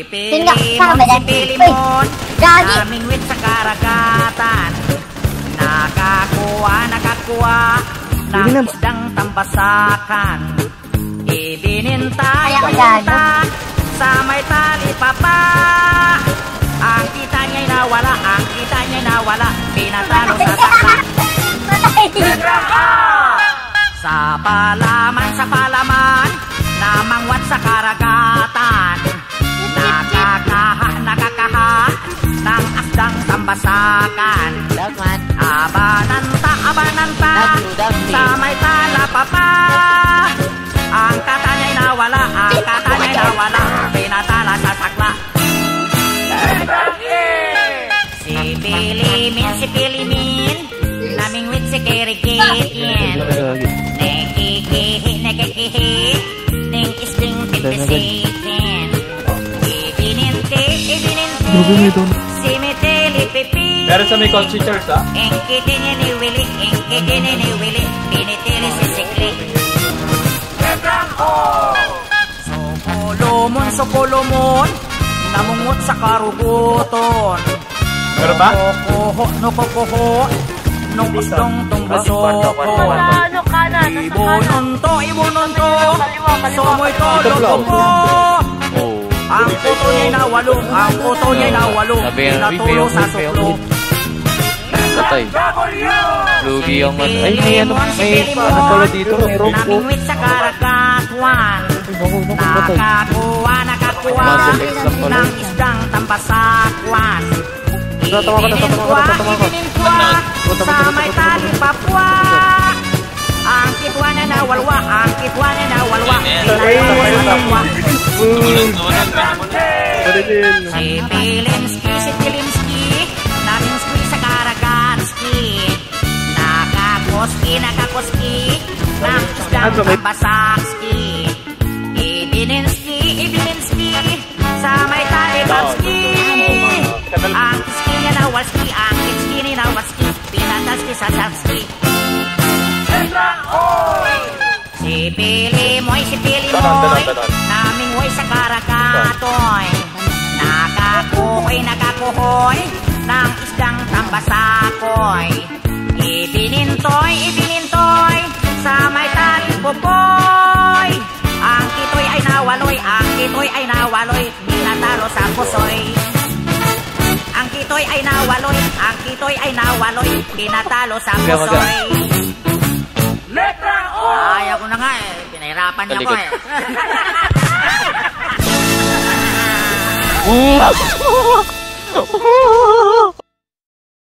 Pilimon, naming wit sa karagatan. Nakakuha ng isdang tambasakan. Ibininta sa may tali papa. Ang kita niya'y nawala, pinatalo sa saka. Sa palaman, namangwat sa karagatan. Nakakaha ng asdang tambasakan. Abananta, sa may tala papa. Ang kata niya'y nawala, pinatala sa sakla. Si Pilimin, naming wit si Kirikitin. Nekikihi, ning isding pipisikin. Ibininti, si Mitili Pipi. Meron sa may coach teachers, ha? Ingkitin niya ni Willie, pinitili si Sikli. Sopolomon, namungot sa karuguton. Pero ba? Nukukuho, nung gustong tumbusokon. Ibununto, sumoy tolong ko. Ang puto niya'y nawalo, pinatulo sa suklo. Patay. Lugi yung ay, may pala dito. Naming wit sa karagatuan. Nakakuha ng isdang tambasakwan. Ibinintwa sa may tali papwa. Ang kitwa na nawalwa, pinatalo sa tapwa. Si Pilimski, naming squee sa Karagatski. Nakakoski, ng isdang tambasakski. Ibininski, sa may tali babski. Ang kiski niya nawalski, ang kitski ni nawalski, pinataski sa sakski. Si Pilimoy, naming way sa karagatoy. Nakakuhoy, ng isdang tambasakoy. Ibinintoy, sa may tali popoy. Ang kitoy ay nawaloy, pinatalo sa pusoy. Ang kitoy ay nawaloy, pinatalo sa pusoy. Letra O! Ayaw ko na nga eh, pinahirapan niya ko eh.